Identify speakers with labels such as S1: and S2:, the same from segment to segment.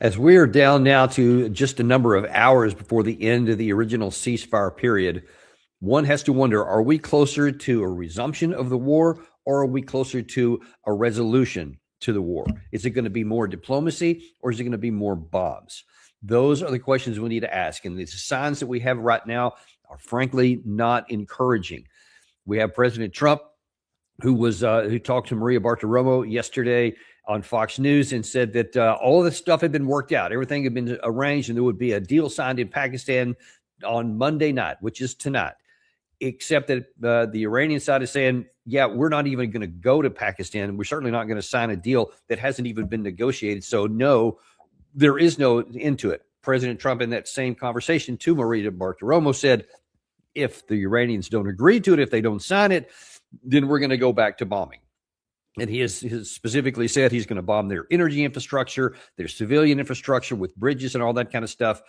S1: As we are down now to just a number of hours before the end of the original ceasefire period, one has to wonder, are we closer to a resumption of the war, or are we closer to a resolution to the war? Is it going to be more diplomacy, or is it going to be more bombs? Those are the questions we need to ask. And the signs that we have right now are frankly not encouraging. We have President Trump, who talked to Maria Bartiromo yesterday on Fox News and said that all of this stuff had been worked out. Everything had been arranged, and there would be a deal signed in Pakistan on Monday night, which is tonight, except that the Iranian side is saying, yeah, we're not even going to go to Pakistan. We're certainly not going to sign a deal that hasn't even been negotiated. So no, there is no end to it. President Trump, in that same conversation to Maria Bartiromo, said, if the Iranians don't agree to it, if they don't sign it, then we're going to go back to bombing. And he has specifically said he's going to bomb their energy infrastructure, their civilian infrastructure with bridges and all that kind of stuff.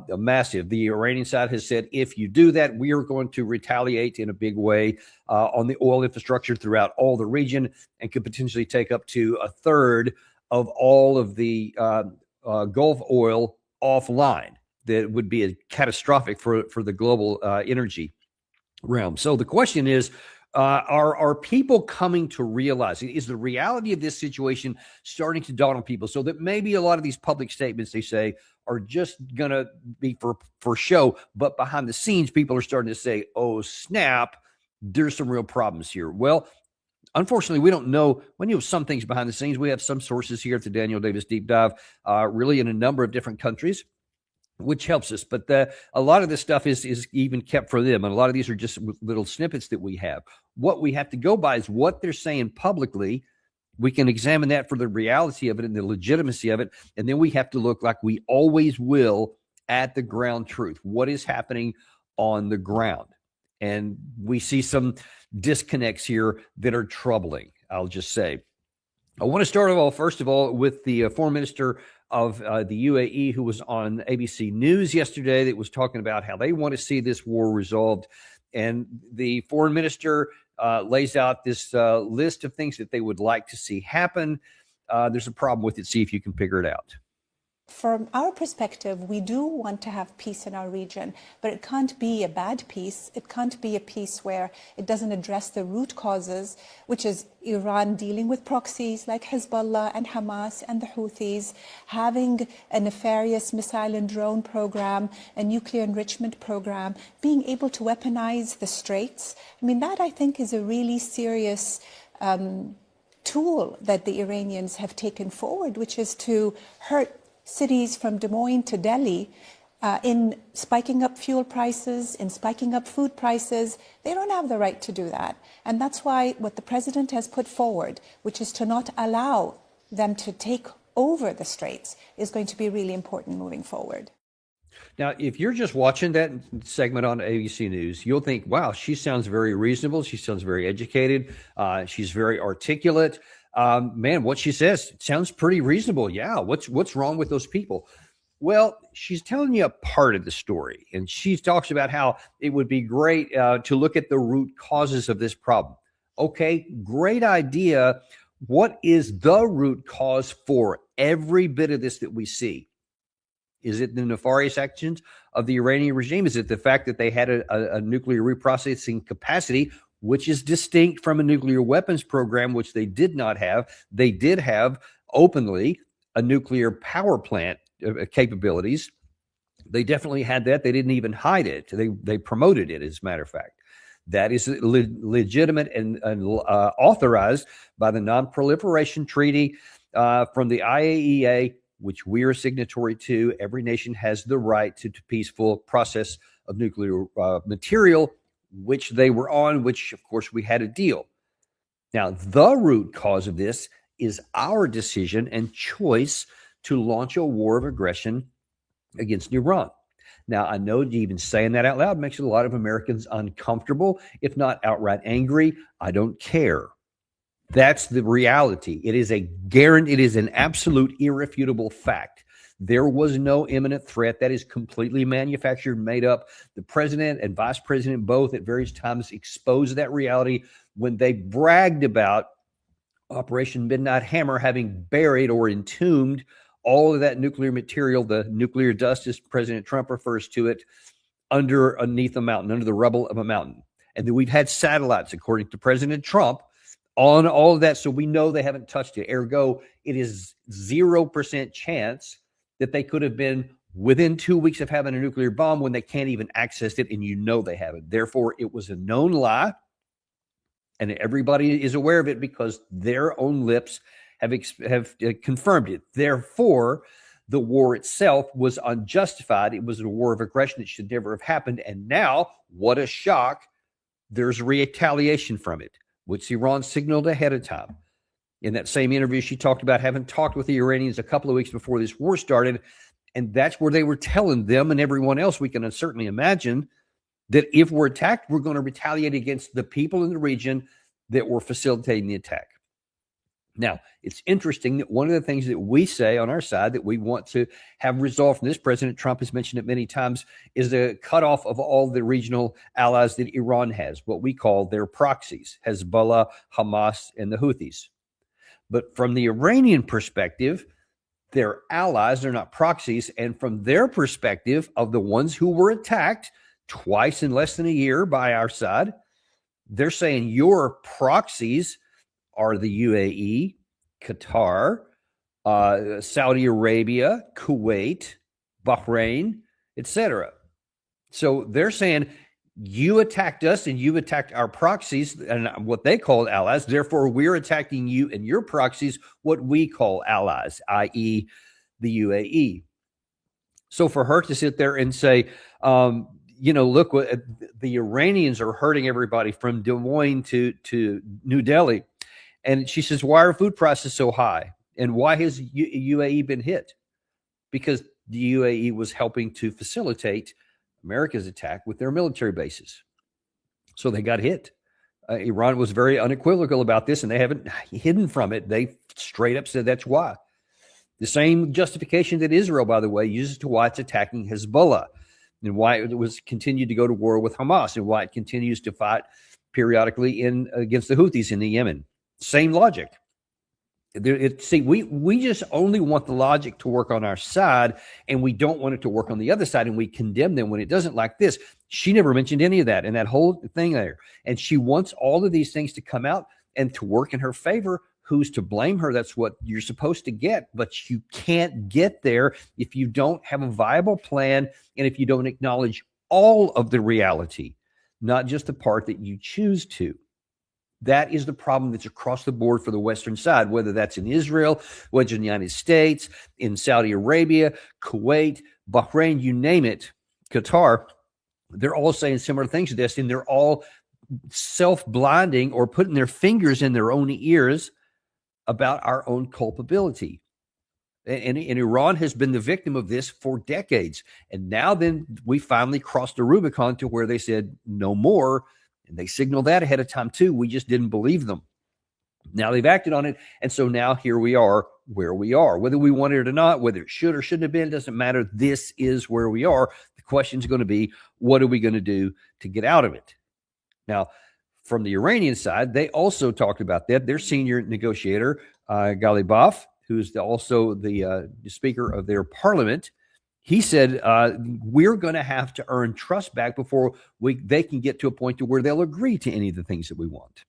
S1: Massive. The Iranian side has said, if you do that, we are going to retaliate in a big way on the oil infrastructure throughout all the region, and could potentially take up to a third of all of the Gulf oil offline. That would be catastrophic for the global energy realm. So the question is, are people coming to realize, is the reality of this situation starting to dawn on people, so that maybe a lot of these public statements they say are just going to be for show, but behind the scenes, people are starting to say, oh, snap, there's some real problems here. Well, unfortunately, we don't know. We know some things behind the scenes. We have some sources here at the Daniel Davis Deep Dive, really in a number of different countries, which helps us. But a lot of this stuff is even kept for them. And a lot of these are just little snippets that we have. What we have to go by is what they're saying publicly. We can examine that for the reality of it and the legitimacy of it. And then we have to look, like we always will, at the ground truth. What is happening on the ground? And we see some disconnects here that are troubling, I'll just say. I want to start off, first of all, with the foreign minister of the UAE, who was on ABC News yesterday, that was talking about how they want to see this war resolved. And the foreign minister lays out this list of things that they would like to see happen. There's a problem with it. See if you can figure it out.
S2: From our perspective, we do want to have peace in our region, but it can't be a bad peace. It can't be a peace where it doesn't address the root causes, which is Iran dealing with proxies like Hezbollah and Hamas and the Houthis, having a nefarious missile and drone program, a nuclear enrichment program, being able to weaponize the Straits. I mean, that I think is a really serious tool that the Iranians have taken forward, which is to hurt cities from Des Moines to Delhi in spiking up fuel prices, in spiking up food prices. They don't have the right to do that. And that's why what the president has put forward, which is to not allow them to take over the Straits, is going to be really important moving forward.
S1: Now, if you're just watching that segment on ABC News, you'll think, wow, she sounds very reasonable. She sounds very educated. She's very articulate. Man, what she says sounds pretty reasonable. Yeah, what's wrong with those people? Well, she's telling you a part of the story, and she talks about how it would be great to look at the root causes of this problem. Okay, great idea. What is the root cause for every bit of this that we see? Is it the nefarious actions of the Iranian regime? Is it the fact that they had a nuclear reprocessing capacity, which is distinct from a nuclear weapons program, which they did not have? They did have openly a nuclear power plant capabilities. They definitely had that. They didn't even hide it. They promoted it, as a matter of fact. That is legitimate and authorized by the Non-Proliferation Treaty from the IAEA, which we are signatory to. Every nation has the right to peaceful process of nuclear material, which they were on, which, of course, we had a deal. Now, the root cause of this is our decision and choice to launch a war of aggression against Iran. Now, I know even saying that out loud makes a lot of Americans uncomfortable, if not outright angry. I don't care. That's the reality. It is an absolute irrefutable fact. There was no imminent threat. That is completely manufactured, made up. The president and vice president both at various times exposed that reality when they bragged about Operation Midnight Hammer having buried or entombed all of that nuclear material, the nuclear dust, as President Trump refers to it, underneath a mountain, under the rubble of a mountain. And then we've had satellites, according to President Trump, on all of that. So we know they haven't touched it. Ergo, it is 0% chance that they could have been within 2 weeks of having a nuclear bomb when they can't even access it, and you know they haven't. Therefore, it was a known lie, and everybody is aware of it because their own lips have confirmed it. Therefore, the war itself was unjustified. It was a war of aggression that should never have happened. And now, what a shock, there's retaliation from it, which Iran signaled ahead of time. In that same interview, she talked about having talked with the Iranians a couple of weeks before this war started. And that's where they were telling them and everyone else, we can certainly imagine, that if we're attacked, we're going to retaliate against the people in the region that were facilitating the attack. Now, it's interesting that one of the things that we say on our side that we want to have resolved from this, President Trump has mentioned it many times, is the cutoff of all the regional allies that Iran has, what we call their proxies, Hezbollah, Hamas, and the Houthis. But from the Iranian perspective, they're allies, they're not proxies. And from their perspective of the ones who were attacked twice in less than a year by our side, they're saying your proxies are the UAE, Qatar, Saudi Arabia, Kuwait, Bahrain, etc. So they're saying you attacked us and you attacked our proxies and what they call allies. Therefore, we're attacking you and your proxies, what we call allies, i.e. the UAE. So for her to sit there and say, look, the Iranians are hurting everybody from Des Moines to New Delhi. And she says, why are food prices so high? And why has UAE been hit? Because the UAE was helping to facilitate America's attack with their military bases. So they got hit. Iran was very unequivocal about this, and they haven't hidden from it. They straight up said that's why. The same justification that Israel, by the way, uses to why it's attacking Hezbollah and why it was continued to go to war with Hamas and why it continues to fight periodically against the Houthis in the Yemen. Same logic. We just only want the logic to work on our side, and we don't want it to work on the other side, and we condemn them when it doesn't. Like this. She never mentioned any of that in that whole thing there. And she wants all of these things to come out and to work in her favor. Who's to blame her? That's what you're supposed to get, but you can't get there if you don't have a viable plan and if you don't acknowledge all of the reality, not just the part that you choose to. That is the problem that's across the board for the Western side, whether that's in Israel, whether in the United States, in Saudi Arabia, Kuwait, Bahrain, you name it, Qatar. They're all saying similar things to this, and they're all self-blinding or putting their fingers in their own ears about our own culpability. And Iran has been the victim of this for decades. And now then we finally crossed the Rubicon to where they said no more. And they signaled that ahead of time too. We just didn't believe them. Now they've acted on it. And so now here we are where we are. Whether we wanted it or not, whether it should or shouldn't have been, doesn't matter. This is where we are. The question is going to be, what are we going to do to get out of it? Now, from the Iranian side, they also talked about that. Their senior negotiator, Ghalibaf, who's also the speaker of their parliament, he said, we're going to have to earn trust back before they can get to a point to where they'll agree to any of the things that we want.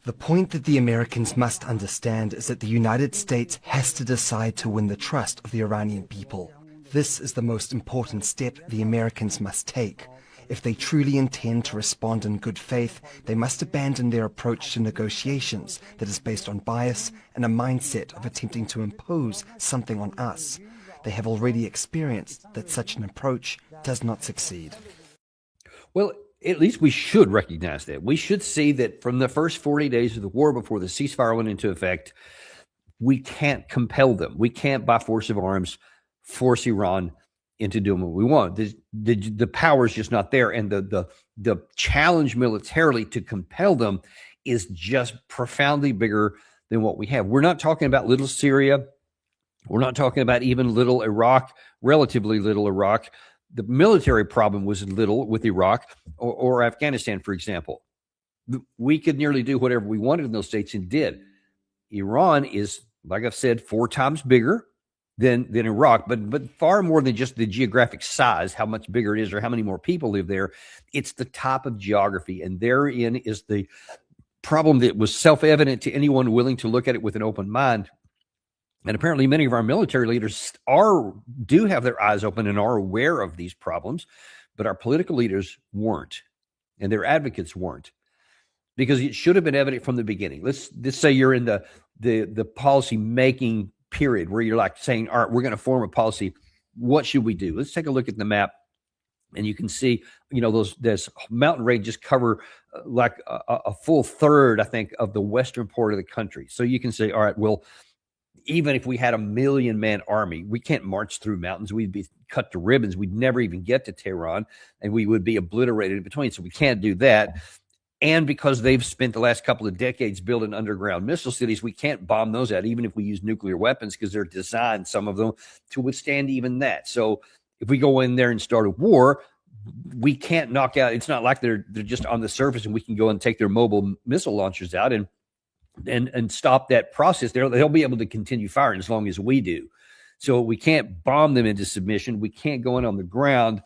S3: The point that the Americans must understand is that the United States has to decide to win the trust of the Iranian people. This is the most important step the Americans must take. If they truly intend to respond in good faith, they must abandon their approach to negotiations that is based on bias and a mindset of attempting to impose something on us. They have already experienced that such an approach does not succeed.
S1: Well, at least we should recognize that. We should see that from the first 40 days of the war before the ceasefire went into effect, we can't compel them. We can't, by force of arms, force Iran into doing what we want. The power is just not there. And the challenge militarily to compel them is just profoundly bigger than what we have. We're not talking about little Syria. We're not talking about even little Iraq, relatively little Iraq. The military problem was little with Iraq or Afghanistan, for example. We could nearly do whatever we wanted in those states and did. Iran is, like I've said, 4 times bigger. than Iraq, but far more than just the geographic size, how much bigger it is or how many more people live there. It's the type of geography, and therein is the problem that was self-evident to anyone willing to look at it with an open mind. And apparently many of our military leaders do have their eyes open and are aware of these problems, but our political leaders weren't, and their advocates weren't, because it should have been evident from the beginning. Let's say you're in the policy making period where you're like saying, all right, we're going to form a policy. What should we do? Let's take a look at the map. And you can see, those mountain ranges cover like a full third, I think, of the western part of the country. So you can say, all right, well, even if we had 1 million man army, we can't march through mountains. We'd be cut to ribbons. We'd never even get to Tehran, and we would be obliterated in between. So we can't do that. And because they've spent the last couple of decades building underground missile cities, we can't bomb those out, even if we use nuclear weapons, because they're designed, some of them, to withstand even that. So if we go in there and start a war, we can't knock out. It's not like they're just on the surface and we can go and take their mobile missile launchers out and stop that process. They'll be able to continue firing as long as we do. So we can't bomb them into submission. We can't go in on the ground.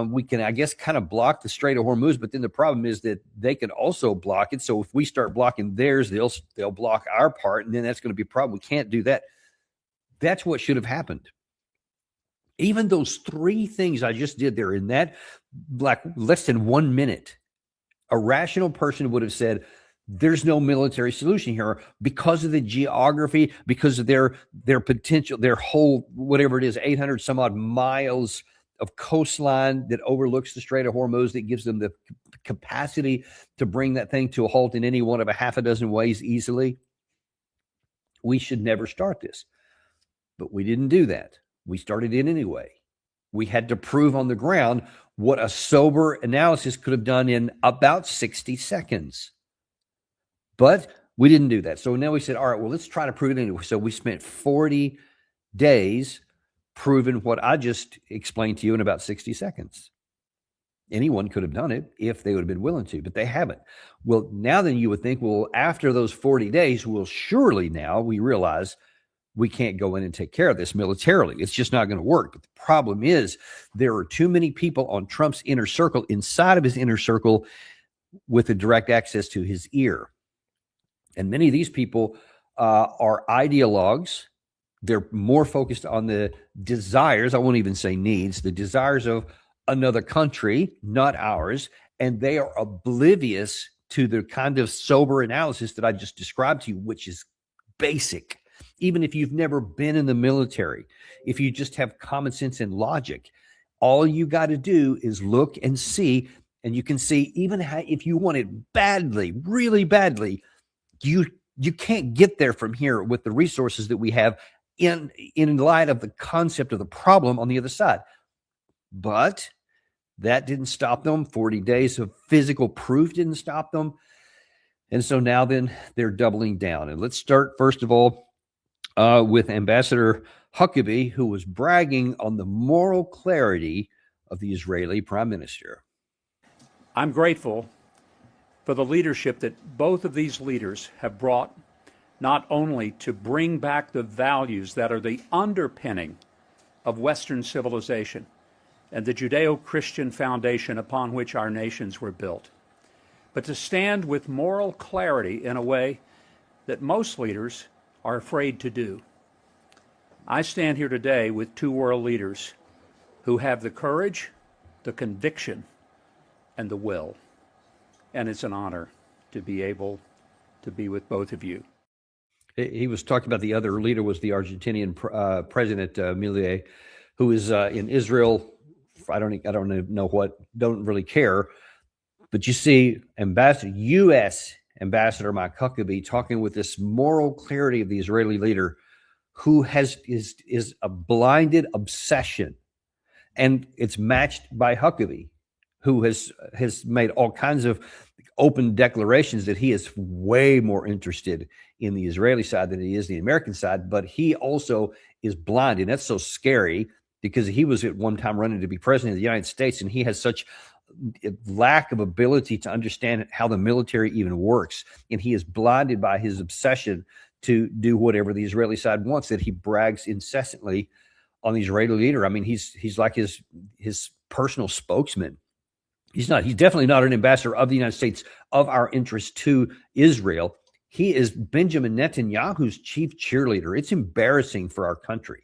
S1: We can, I guess, kind of block the Strait of Hormuz, but then the problem is that they can also block it. So if we start blocking theirs, they'll block our part, and then that's going to be a problem. We can't do that. That's what should have happened. Even those three things I just did there in that, like, less than 1 minute, a rational person would have said, there's no military solution here because of the geography, because of their potential, their whole, whatever it is, 800 some odd miles of coastline that overlooks the Strait of Hormuz, that gives them the capacity to bring that thing to a halt in any one of a half a dozen ways easily. We should never start this. But we didn't do that. We started it anyway. We had to prove on the ground what a sober analysis could have done in about 60 seconds. But we didn't do that. So now we said, all right, well, let's try to prove it anyway. So we spent 40 days proving what I just explained to you in about 60 seconds. Anyone could have done it if they would have been willing to, but they haven't. Well, now then you would think, well, after those 40 days, well, surely now we realize we can't go in and take care of this militarily. It's just not going to work. But the problem is there are too many people on Trump's inner circle, inside of his inner circle, with a direct access to his ear. And many of these people are ideologues. They're more focused on the desires, I won't even say needs, the desires of another country, not ours. And they are oblivious to the kind of sober analysis that I just described to you, which is basic. Even if you've never been in the military, if you just have common sense and logic, all you got to do is look and see. And you can see, even how, if you want it badly, really badly, you can't get there from here with the resources that we have in light of the concept of the problem on the other side. But that didn't stop them. 40 days of physical proof didn't stop them. And so now then they're doubling down. And let's start, first of all, with Ambassador Huckabee, who was bragging on the moral clarity of the Israeli prime minister.
S4: I'm grateful for the leadership that both of these leaders have brought, not only to bring back the values that are the underpinning of Western civilization and the Judeo-Christian foundation upon which our nations were built, but to stand with moral clarity in a way that most leaders are afraid to do. I stand here today with two world leaders who have the courage, the conviction, and the will. And it's an honor to be able to be with both of you.
S1: He was talking about the other leader was the Argentinian president, Milei, who is in Israel. I don't know what, don't really care. But you see U.S. Ambassador Mike Huckabee talking with this moral clarity of the Israeli leader who is a blinded obsession. And it's matched by Huckabee, who has made all kinds of open declarations that he is way more interested in the Israeli side than he is the American side, but he also is blinded. That's so scary because he was at one time running to be president of the United States, and he has such a lack of ability to understand how the military even works. And he is blinded by his obsession to do whatever the Israeli side wants, that he brags incessantly on the Israeli leader. I mean, he's like his personal spokesman. He's definitely not an ambassador of the United States of our interest to Israel. He is Benjamin Netanyahu's chief cheerleader. It's embarrassing for our country.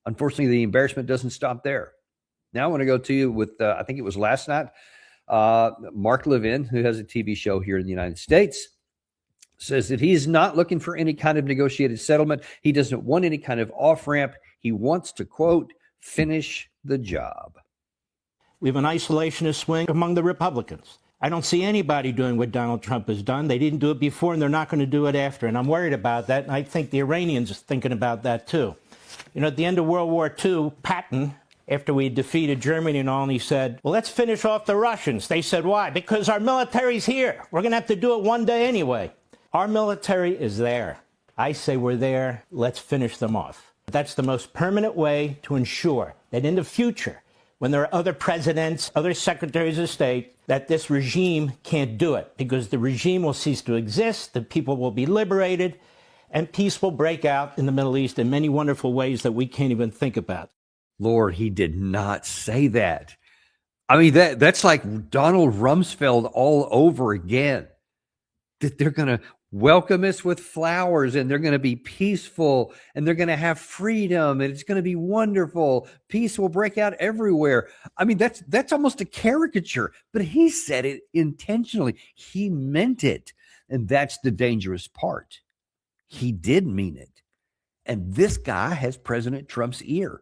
S1: Unfortunately, the embarrassment doesn't stop there. Now I want to go to you with, I think it was last night, Mark Levin, who has a TV show here in the United States, says that he's not looking for any kind of negotiated settlement. He doesn't want any kind of off-ramp. He wants to, quote, finish the job.
S5: We have an isolationist swing among the Republicans. I don't see anybody doing what Donald Trump has done. They didn't do it before, and they're not going to do it after. And I'm worried about that, and I think the Iranians are thinking about that, too. You know, at the end of World War II, Patton, after we defeated Germany and all, and he said, well, let's finish off the Russians. They said, why? Because our military's here. We're going to have to do it one day anyway. Our military is there. I say we're there. Let's finish them off. That's the most permanent way to ensure that in the future, when there are other presidents, other secretaries of state, that this regime can't do it, because the regime will cease to exist, the people will be liberated, and peace will break out in the Middle East in many wonderful ways that we can't even think about.
S1: Lord, he did not say that. I mean, that's like Donald Rumsfeld all over again. That they're going to welcome us with flowers, and they're going to be peaceful, and they're going to have freedom, and it's going to be wonderful. Peace will break out everywhere. I mean, that's almost a caricature, but he said it intentionally. He meant it, and that's the dangerous part. He did mean it. And this guy has President Trump's ear.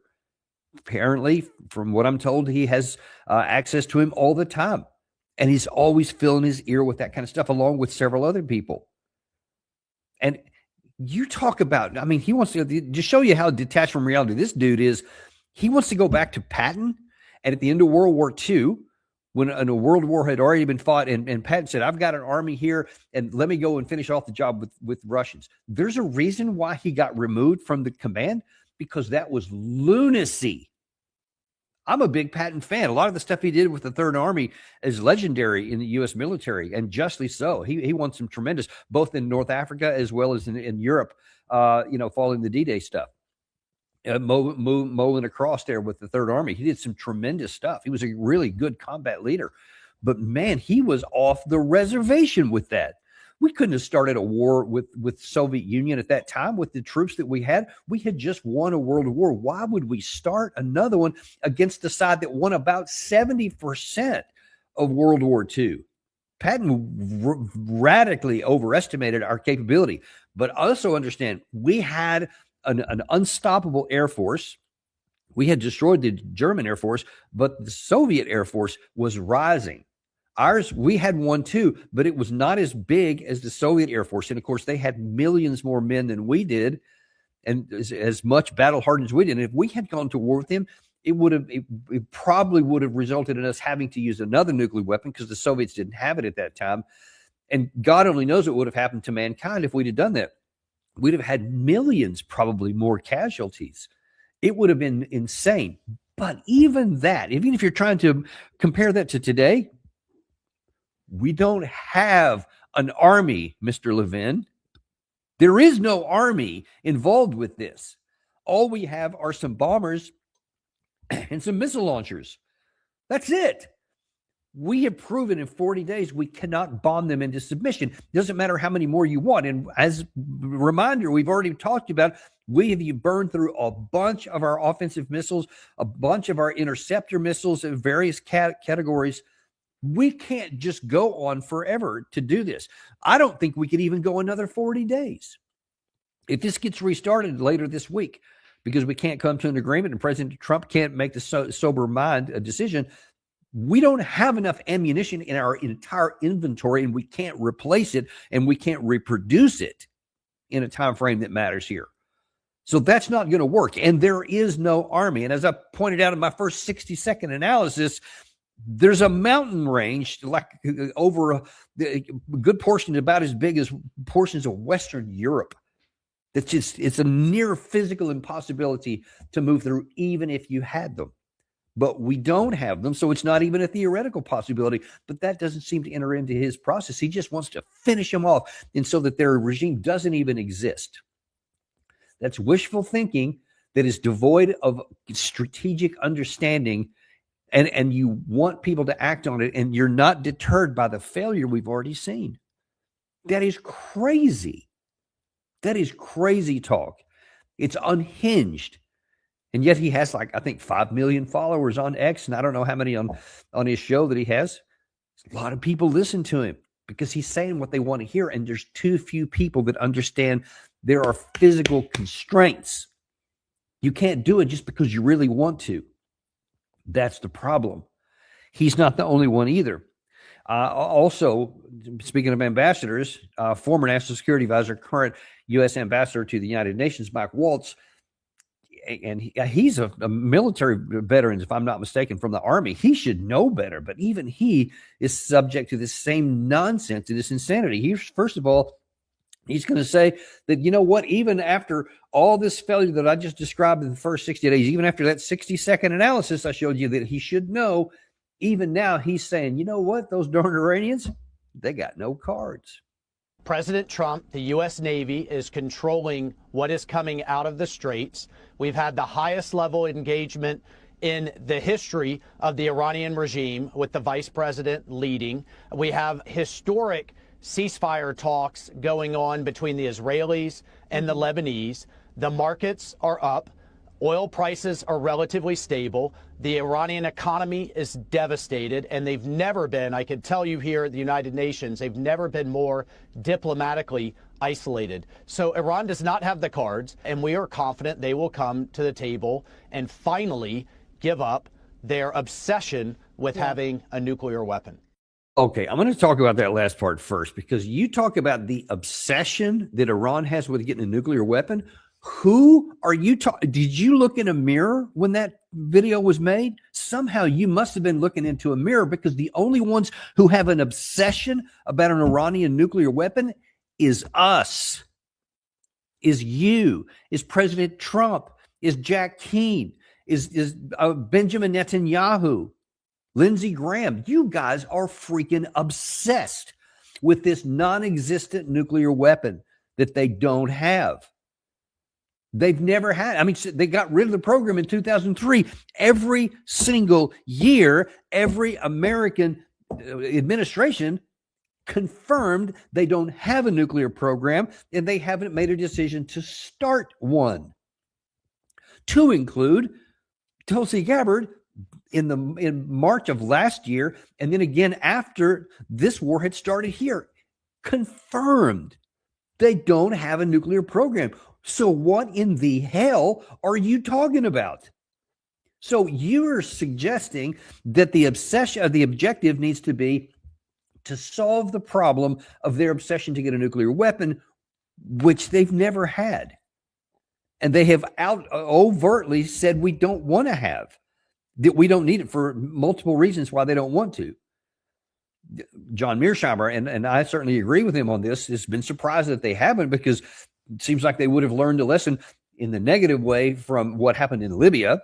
S1: Apparently, from what I'm told, he has access to him all the time, and he's always filling his ear with that kind of stuff, along with several other people. And you talk about, I mean, he wants to show you how detached from reality this dude is. He wants to go back to Patton. And at the end of World War II, when a world war had already been fought, and Patton said, I've got an army here, and let me go and finish off the job with Russians. There's a reason why he got removed from the command, because that was lunacy. I'm a big Patton fan. A lot of the stuff he did with the Third Army is legendary in the U.S. military, and justly so. He won some tremendous, both in North Africa as well as in Europe, following the D-Day stuff. Mowing across there with the Third Army. He did some tremendous stuff. He was a really good combat leader. But, man, he was off the reservation with that. We couldn't have started a war with Soviet Union at that time with the troops that we had. We had just won a world war. Why would we start another one against the side that won about 70% of World War II? Patton radically overestimated our capability. But also understand, we had an unstoppable Air Force. We had destroyed the German Air Force, but the Soviet Air Force was rising. Ours, we had one too, but it was not as big as the Soviet Air Force. And of course, they had millions more men than we did, and as much battle hardened as we did. And if we had gone to war with them, it probably would have resulted in us having to use another nuclear weapon, because the Soviets didn't have it at that time. And God only knows what would have happened to mankind if we'd have done that. We'd have had millions, probably more casualties. It would have been insane. But even that, even if you're trying to compare that to today, we don't have an army, Mr. Levin. There is no army involved with this. All we have are some bombers and some missile launchers. That's it. We have proven in 40 days we cannot bomb them into submission. It doesn't matter how many more you want. And as a reminder, we've already talked about, we have burned through a bunch of our offensive missiles, a bunch of our interceptor missiles in various categories. We can't just go on forever to do this. I don't think we could even go another 40 days. If this gets restarted later this week, because we can't come to an agreement and President Trump can't make the sober mind a decision, we don't have enough ammunition in our entire inventory, and we can't replace it, and we can't reproduce it in a time frame that matters here. So that's not going to work. And there is no army. And as I pointed out in my first 60-second analysis, there's a mountain range, like over a good portion, about as big as portions of Western Europe. It's a near physical impossibility to move through, even if you had them. but we don't have them. So it's not even a theoretical possibility, but that doesn't seem to enter into his process. He just wants to finish them off, and so that their regime doesn't even exist. That's wishful thinking that is devoid of strategic understanding, and you want people to act on it, and you're not deterred by the failure we've already seen. That is crazy. That is crazy talk. It's unhinged. And yet he has, like, I think 5 million followers on X, and I don't know how many on his show that he has. A lot of people listen to him because he's saying what they want to hear, and there's too few people that understand there are physical constraints. You can't do it just because you really want to. That's the problem. He's not the only one either. Also, speaking of ambassadors, former National Security Advisor, current U.S. Ambassador to the United Nations, Mike Waltz, and he's a military veteran, if I'm not mistaken, from the Army. He should know better, but even he is subject to this same nonsense and this insanity. First of all, he's going to say that, you know what, even after all this failure that I just described in the first 60 days, even after that 60-second analysis I showed you that he should know, even now he's saying, you know what, those darn Iranians, they got no cards.
S6: President Trump, the U.S. Navy, is controlling what is coming out of the Straits. We've had the highest level engagement in the history of the Iranian regime, with the vice president leading. We have historic ceasefire talks going on between the Israelis and the Lebanese. The markets are up. Oil prices are relatively stable. The Iranian economy is devastated, and they've never been, I can tell you here at the United Nations, they've never been more diplomatically isolated. So Iran does not have the cards, and we are confident they will come to the table and finally give up their obsession with having a nuclear weapon.
S1: Okay, I'm going to talk about that last part first, because you talk about the obsession that Iran has with getting a nuclear weapon. Who are you talking? Did you look in a mirror when that video was made? Somehow you must have been looking into a mirror, because the only ones who have an obsession about an Iranian nuclear weapon is us, is you, is President Trump, is Jack Keane, is Benjamin Netanyahu, Lindsey Graham. You guys are freaking obsessed with this non-existent nuclear weapon that they don't have. They've never had. I mean, they got rid of the program in 2003. Every single year, every American administration confirmed they don't have a nuclear program, and they haven't made a decision to start one. To include Tulsi Gabbard in March of last year, and then again after this war had started here, confirmed they don't have a nuclear program. So what in the hell are you talking about? So you're suggesting that the objective needs to be to solve the problem of their obsession to get a nuclear weapon, which they've never had. And they have overtly said we don't want to have, that we don't need it for multiple reasons why they don't want to. John Mearsheimer, and I certainly agree with him on this, has been surprised that they haven't, because it seems like they would have learned a lesson in the negative way from what happened in Libya,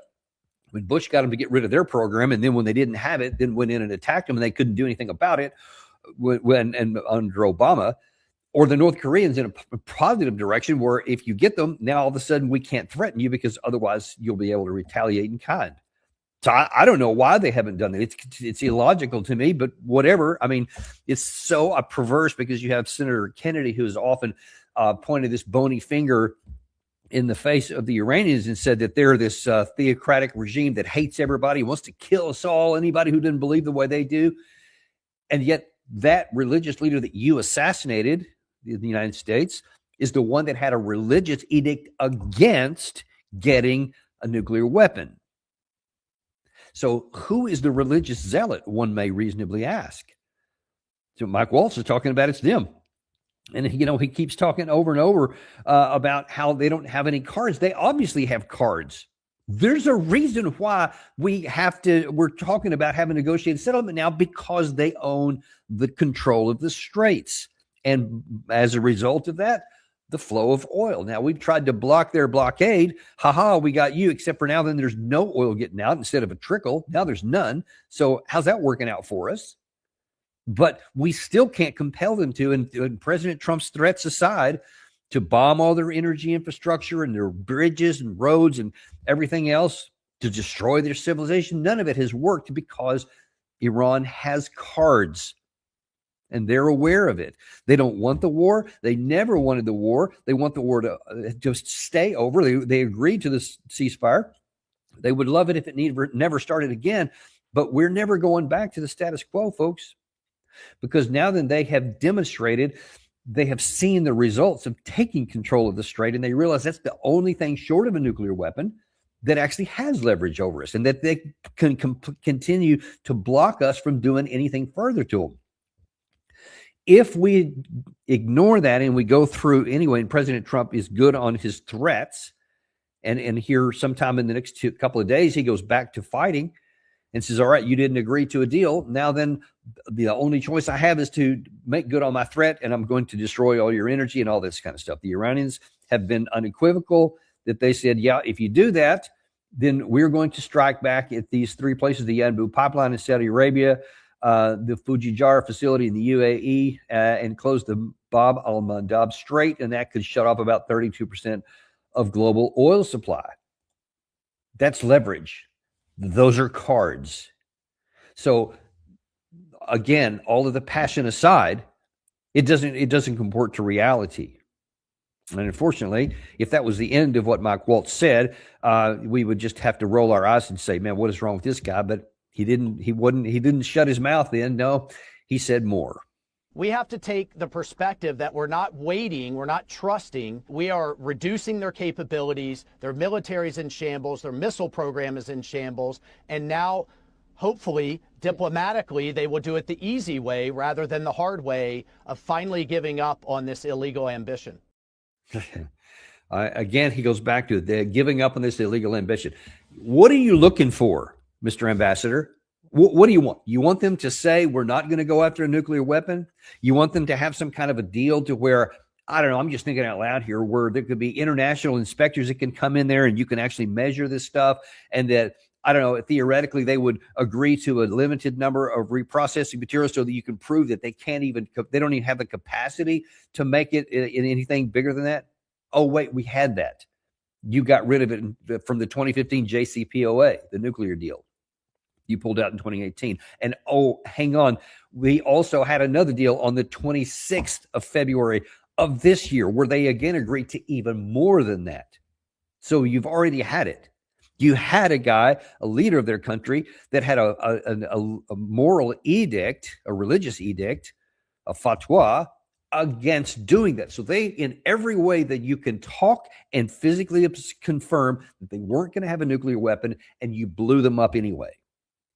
S1: when Bush got them to get rid of their program, and then when they didn't have it, then went in and attacked them, and they couldn't do anything about it and under Obama, or the North Koreans in a positive direction, where if you get them, now all of a sudden we can't threaten you because otherwise you'll be able to retaliate in kind. So I don't know why they haven't done it. It's illogical to me, but whatever. I mean, it's so perverse, because you have Senator Kennedy, who has often pointed this bony finger in the face of the Iranians and said that they're this theocratic regime that hates everybody, wants to kill us all, anybody who didn't believe the way they do. And yet that religious leader that you assassinated in the United States is the one that had a religious edict against getting a nuclear weapon. So who is the religious zealot, one may reasonably ask? So Mike Waltz is talking about it's them. And, you know, he keeps talking over and over about how they don't have any cards. They obviously have cards. There's a reason why we're talking about having negotiated settlement now, because they own the control of the Straits. And as a result of that, the flow of oil. Now, we've tried to block their blockade. We got you, except for now then there's no oil getting out instead of a trickle. Now there's none. So how's that working out for us? But we still can't compel them to, and President Trump's threats aside, to bomb all their energy infrastructure and their bridges and roads and everything else, to destroy their civilization. None of it has worked because Iran has cards. And they're aware of it. They don't want the war. They never wanted the war. They want the war to just stay over. They agreed to this ceasefire. They would love it if it never started again. But we're never going back to the status quo, folks, because now then they have demonstrated, they have seen the results of taking control of the strait, and they realize that's the only thing short of a nuclear weapon that actually has leverage over us, and that they can continue to block us from doing anything further to them. If we ignore that and we go through anyway, and President Trump is good on his threats, and here sometime in the next couple of days, he goes back to fighting and says, all right, you didn't agree to a deal. Now then, the only choice I have is to make good on my threat, and I'm going to destroy all your energy and all this kind of stuff. The Iranians have been unequivocal that they said, yeah, if you do that, then we're going to strike back at these three places, the Yanbu pipeline in Saudi Arabia, the Fujairah facility in the UAE, and close the Bab al-Mandab Strait, and that could shut off about 32% of global oil supply. That's leverage. Those are cards. So again, all of the passion aside, it doesn't comport to reality. And unfortunately, if that was the end of what Mike Waltz said, we would just have to roll our eyes and say, man, what is wrong with this guy? But he didn't shut his mouth then. No, he said more.
S6: We have to take the perspective that we're not waiting, we're not trusting. We are reducing their capabilities. Their military is in shambles. Their missile program is in shambles. And now, hopefully, diplomatically, they will do it the easy way rather than the hard way of finally giving up on this illegal ambition.
S1: Again, he goes back to the giving up on this illegal ambition. What are you looking for, Mr. Ambassador? What do you want? You want them to say we're not going to go after a nuclear weapon? You want them to have some kind of a deal to where, I don't know, I'm just thinking out loud here, where there could be international inspectors that can come in there and you can actually measure this stuff, and that, I don't know, theoretically they would agree to a limited number of reprocessing materials so that you can prove that they don't even have the capacity to make it in anything bigger than that. Oh, wait, we had that. You got rid of it from the 2015 JCPOA, the nuclear deal. You pulled out in 2018. And oh, hang on. We also had another deal on the 26th of February of this year where they again agreed to even more than that. So you've already had it. You had a guy, a leader of their country, that had a moral edict, a religious edict, a fatwa against doing that. So they, in every way that you can talk and physically confirm that they weren't going to have a nuclear weapon, and you blew them up anyway.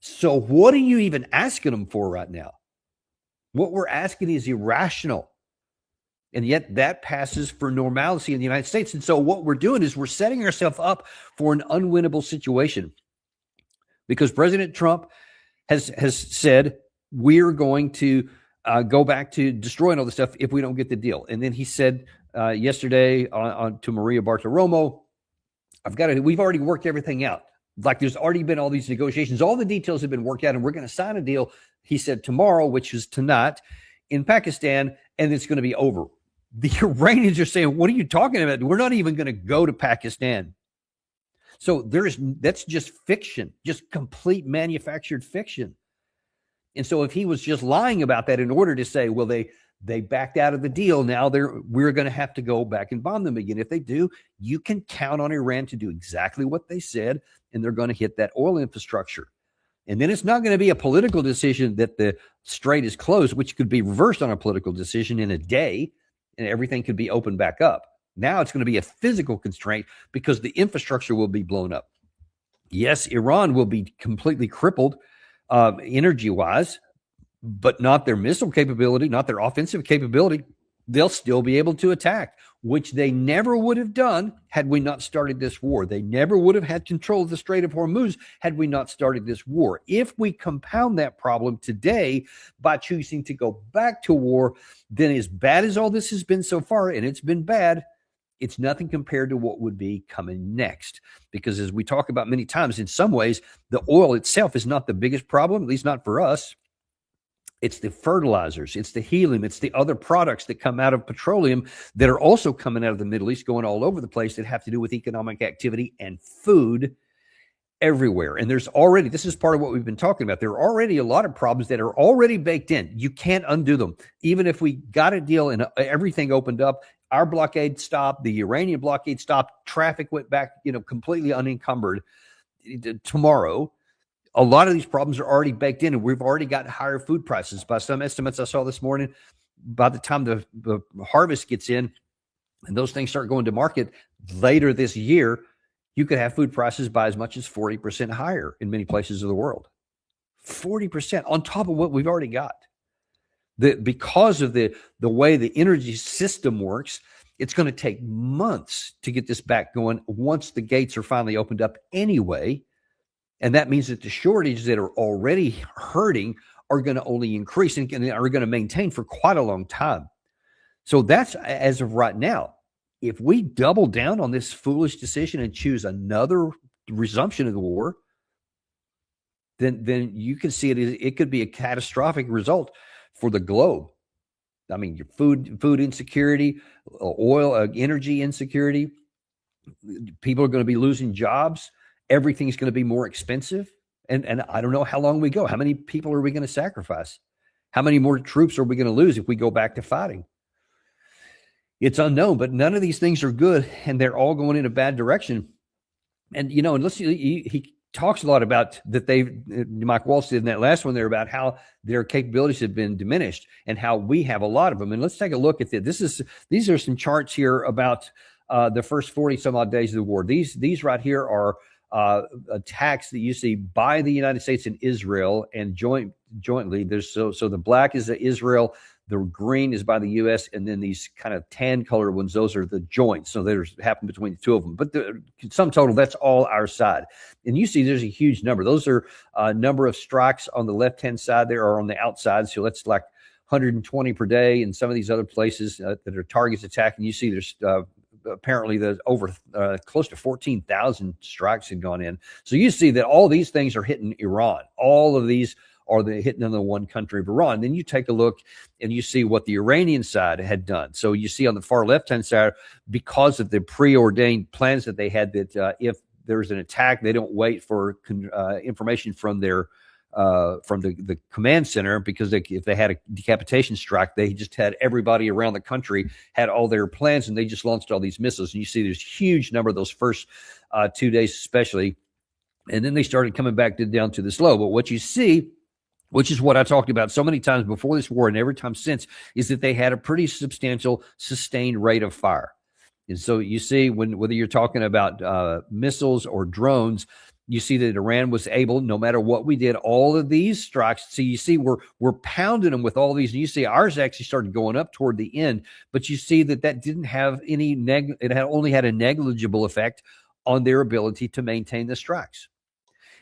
S1: So what are you even asking them for right now? What we're asking is irrational. And yet that passes for normalcy in the United States. And so what we're doing is we're setting ourselves up for an unwinnable situation, because President Trump has said we're going to go back to destroying all this stuff if we don't get the deal. And then he said yesterday to Maria Bartiromo, we've already worked everything out. Like, there's already been all these negotiations. All the details have been worked out, and we're going to sign a deal, he said, tomorrow, which is tonight, in Pakistan, and it's going to be over. The Iranians are saying, what are you talking about? We're not even going to go to Pakistan. So that's just fiction, just complete manufactured fiction. And so if he was just lying about that in order to say, well, they backed out of the deal, now we're going to have to go back and bomb them again. If they do, you can count on Iran to do exactly what they said, and they're going to hit that oil infrastructure. And then it's not going to be a political decision that the strait is closed, which could be reversed on a political decision in a day, and everything could be opened back up. Now it's going to be a physical constraint because the infrastructure will be blown up. Yes, Iran will be completely crippled energy-wise, but not their missile capability, not their offensive capability. they'll still be able to attack, which they never would have done had we not started this war. They never would have had control of the Strait of Hormuz had we not started this war. If we compound that problem today by choosing to go back to war, then as bad as all this has been so far, and it's been bad, it's nothing compared to what would be coming next. Because as we talk about many times, in some ways, the oil itself is not the biggest problem, at least not for us. It's the fertilizers, it's the helium, it's the other products that come out of petroleum that are also coming out of the Middle East, going all over the place, that have to do with economic activity and food everywhere. And there's already, this is part of what we've been talking about, there are already a lot of problems that are already baked in. You can't undo them. Even if we got a deal and everything opened up, our blockade stopped, the Iranian blockade stopped, traffic went back, completely unencumbered tomorrow. A lot of these problems are already baked in, and we've already got higher food prices. By some estimates I saw this morning, by the time the harvest gets in and those things start going to market later this year, you could have food prices by as much as 40% higher in many places of the world. 40% on top of what we've already got. Because of the way the energy system works, it's going to take months to get this back going once the gates are finally opened up anyway. And that means that the shortages that are already hurting are going to only increase and are going to maintain for quite a long time. So that's as of right now. If we double down on this foolish decision and choose another resumption of the war, then you can see it could be a catastrophic result for the globe. I mean, your food insecurity, oil, energy insecurity. People are going to be losing jobs. Everything's going to be more expensive. And I don't know how long we go. How many people are we going to sacrifice? How many more troops are we going to lose if we go back to fighting? It's unknown, but none of these things are good, and they're all going in a bad direction. And, and let's see, he talks a lot about that Mike Waltz did in that last one there about how their capabilities have been diminished and how we have a lot of them. And let's take a look at this. These are some charts here about the first 40 some odd days of the war. These right here are attacks that you see by the United States and Israel and jointly. There's so the black is Israel, the green is by the U.S., and then these kind of tan colored ones, those are the joints. So there's happened between the two of them. But the sum total, that's all our side. And you see there's a huge number. Those are a number of strikes on the left-hand side there or on the outside. So that's like 120 per day in some of these other places that are targets attacking. You see there's apparently the over close to 14,000 strikes had gone in. So you see that all these things are hitting Iran. All of these are hitting in the one country of Iran. Then you take a look and you see what the Iranian side had done. So you see on the far left-hand side, because of the preordained plans that they had, that if there's an attack, they don't wait for information from their from the command center, because if they had a decapitation strike, they just had everybody around the country had all their plans, and they just launched all these missiles. And you see there's a huge number of those first 2 days especially, and then they started coming back down to this low. But what you see, which is what I talked about so many times before this war and every time since, is that they had a pretty substantial sustained rate of fire. And so you see, whether you're talking about missiles or drones, you see that Iran was able, no matter what we did, all of these strikes. So you see we're pounding them with all these. And you see ours actually started going up toward the end, but you see that didn't have any it had only had a negligible effect on their ability to maintain the strikes.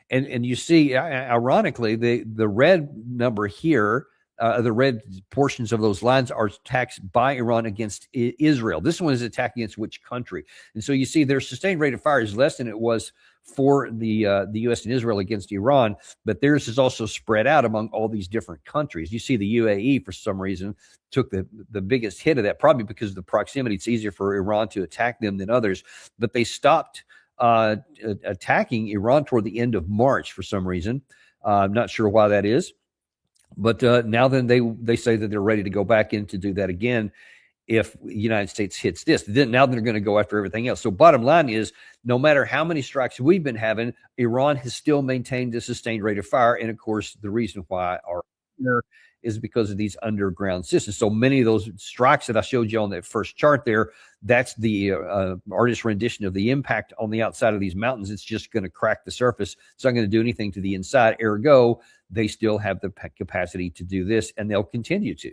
S1: And you see, ironically, the red number here, the red portions of those lines are attacks by Iran against Israel. This one is attack against which country? And so you see their sustained rate of fire is less than it was for the U.S. and Israel against Iran, but theirs is also spread out among all these different countries. You see the UAE, for some reason, took the biggest hit of that, probably because of the proximity. It's easier for Iran to attack them than others, but they stopped attacking Iran toward the end of March for some reason. I'm not sure why that is, but now then they say that they're ready to go back in to do that again if the United States hits this. Then now they're going to go after everything else. So bottom line is, no matter how many strikes we've been having, Iran has still maintained a sustained rate of fire. And of course, the reason why our is because of these underground systems. So many of those strikes that I showed you on that first chart there, that's the artist's rendition of the impact on the outside of these mountains. It's just going to crack the surface. It's not going to do anything to the inside. Ergo, they still have the capacity to do this, and they'll continue to.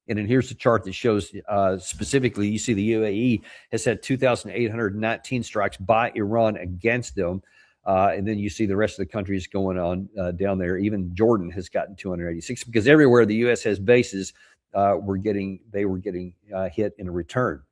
S1: And then here's the chart that shows specifically, you see the UAE has had 2,819 strikes by Iran against them. And then you see the rest of the countries going on down there. Even Jordan has gotten 286 because everywhere the U.S. has bases, they were getting hit in return.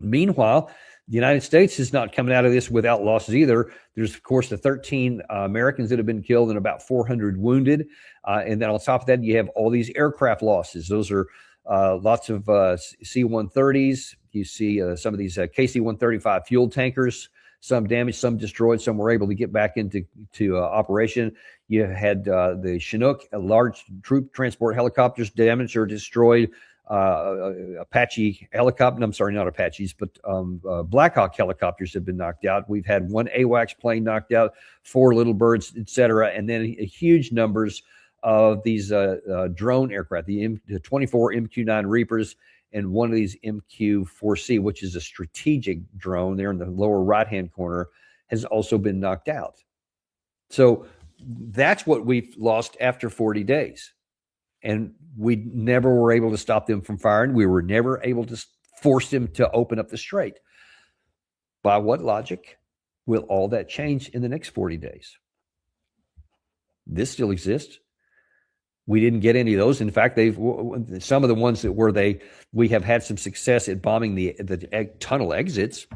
S1: Meanwhile, the United States is not coming out of this without losses either. There's, of course, the 13 Americans that have been killed and about 400 wounded. And then on top of that, you have all these aircraft losses. Those are lots of C-130s. You see some of these KC-135 fuel tankers, some damaged, some destroyed, some were able to get back into operation. You had the Chinook, large troop transport helicopters damaged or destroyed. Apache helicopter, I'm sorry, not Apaches, but Black Hawk helicopters have been knocked out. We've had one AWACS plane knocked out, 4 Little Birds, etc., and then huge numbers of these drone aircraft, the 24 MQ-9 Reapers and one of these MQ-4C, which is a strategic drone there in the lower right-hand corner, has also been knocked out. So that's what we've lost after 40 days. And we never were able to stop them from firing. We were never able to force them to open up the strait. By what logic will all that change in the next 40 days? This still exists. We didn't get any of those. In fact, some of the ones that we have had some success at bombing the tunnel exits.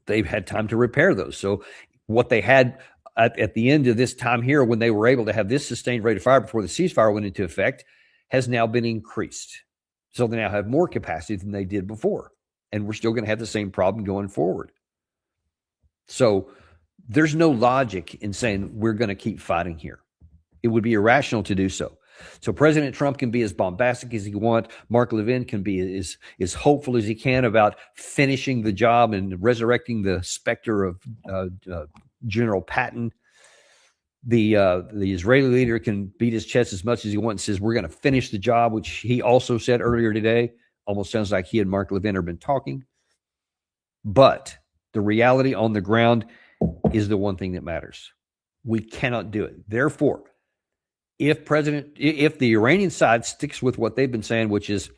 S1: They've had time to repair those. So what they had at the end of this time here, when they were able to have this sustained rate of fire before the ceasefire went into effect, has now been increased. So they now have more capacity than they did before. And we're still going to have the same problem going forward. So there's no logic in saying we're going to keep fighting here. It would be irrational to do so. So President Trump can be as bombastic as he wants. Mark Levin can be as hopeful as he can about finishing the job and resurrecting the specter of General Patton. The Israeli leader can beat his chest as much as he wants and says, we're going to finish the job, which he also said earlier today. Almost sounds like he and Mark Levin have been talking. But the reality on the ground is the one thing that matters. We cannot do it. Therefore, if the Iranian side sticks with what they've been saying, which is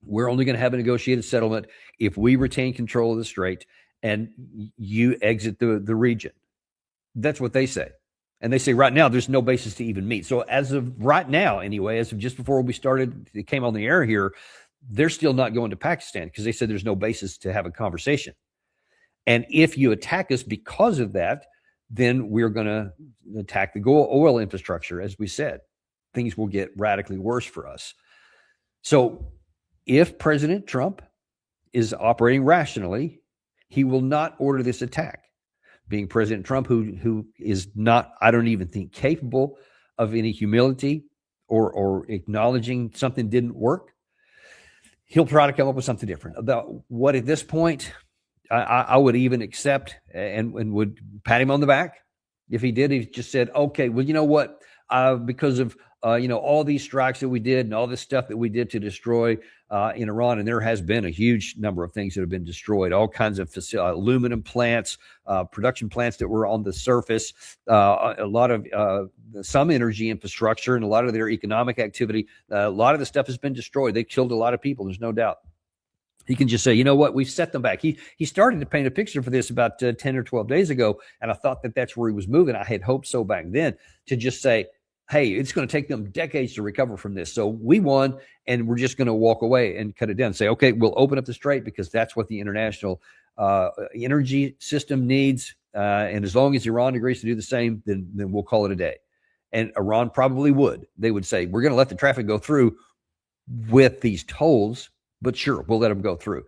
S1: we're only going to have a negotiated settlement if we retain control of the strait and you exit the region. That's what they say. And they say right now there's no basis to even meet. So as of right now, anyway, as of just before we started, it came on the air here, they're still not going to Pakistan because they said there's no basis to have a conversation. And if you attack us because of that, then we're going to attack the oil infrastructure. As we said, things will get radically worse for us. So if President Trump is operating rationally, he will not order this attack. Being President Trump, who is not, I don't even think, capable of any humility or acknowledging something didn't work, he'll try to come up with something different. About what at this point, I would even accept and would pat him on the back if he did. He just said, okay, well, you know what? Because of all these strikes that we did and all this stuff that we did to destroy in Iran, and there has been a huge number of things that have been destroyed, all kinds of aluminum plants, production plants that were on the surface, a lot of some energy infrastructure and a lot of their economic activity. A lot of the stuff has been destroyed. They killed a lot of people. There's no doubt. He can just say, you know what, we've set them back. He started to paint a picture for this about 10 or 12 days ago, and I thought that that's where he was moving. I had hoped so back then to just say, hey, it's going to take them decades to recover from this. So we won, and we're just going to walk away and cut it down. Say, okay, we'll open up the strait because that's what the international energy system needs. And as long as Iran agrees to do the same, then we'll call it a day. And Iran probably would. They would say, we're going to let the traffic go through with these tolls, but sure, we'll let them go through.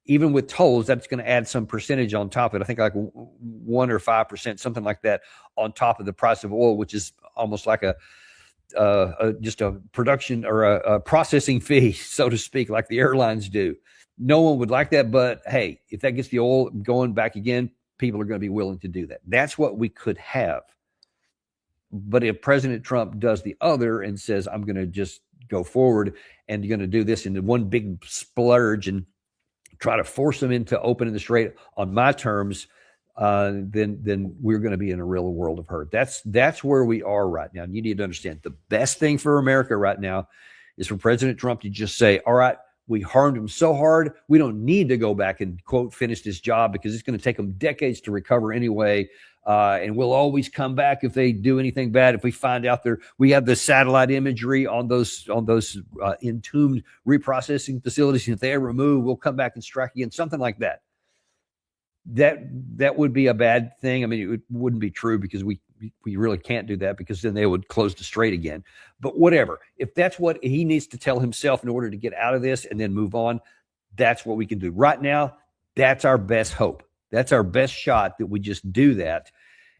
S1: Even with tolls, that's going to add some percentage on top of it. I think like 1 or 5%, something like that, on top of the price of oil, which is almost like just a production or a processing fee, so to speak, like the airlines do. No one would like that, but hey, if that gets the oil going back again, people are going to be willing to do that. That's what we could have. But if President Trump does the other and says, I'm going to just go forward and you're going to do this into one big splurge and try to force them into opening the strait on my terms, then we're going to be in a real world of hurt. That's where we are right now. And you need to understand the best thing for America right now is for President Trump to just say, all right, we harmed him so hard, we don't need to go back and, quote, finish this job because it's going to take them decades to recover anyway. And we'll always come back if they do anything bad. If we find out we have the satellite imagery on those entombed reprocessing facilities, and if they ever move, we'll come back and strike again, something like that. That would be a bad thing. I mean, it wouldn't be true because we really can't do that, because then they would close the strait again. But whatever, if that's what he needs to tell himself in order to get out of this and then move on, that's what we can do right now. That's our best hope. That's our best shot, that we just do that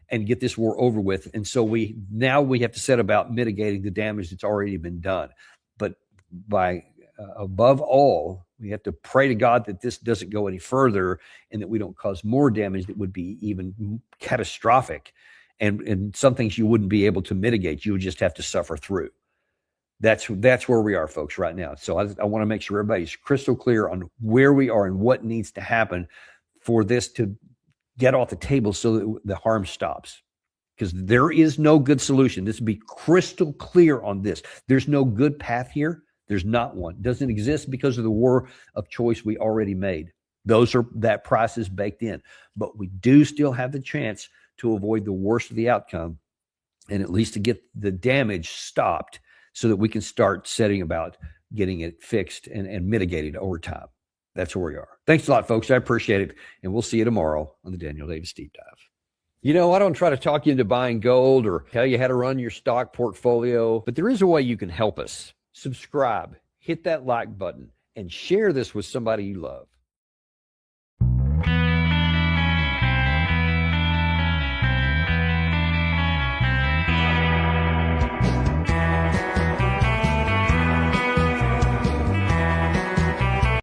S1: and get this war over with. And so we have to set about mitigating the damage that's already been done. But above all, we have to pray to God that this doesn't go any further and that we don't cause more damage that would be even catastrophic. And some things you wouldn't be able to mitigate. You would just have to suffer through. That's where we are, folks, right now. So I want to make sure everybody's crystal clear on where we are and what needs to happen for this to get off the table so that the harm stops. Because there is no good solution. Let's be crystal clear on this. There's no good path here. There's not one. It doesn't exist because of the war of choice we already made. That price is baked in. But we do still have the chance to avoid the worst of the outcome, and at least to get the damage stopped so that we can start setting about getting it fixed and mitigated over time. That's where we are. Thanks a lot, folks. I appreciate it. And we'll see you tomorrow on the Daniel Davis Deep Dive. You know, I don't try to talk you into buying gold or tell you how to run your stock portfolio, but there is a way you can help us. Subscribe, hit that like button, and share this with somebody you love.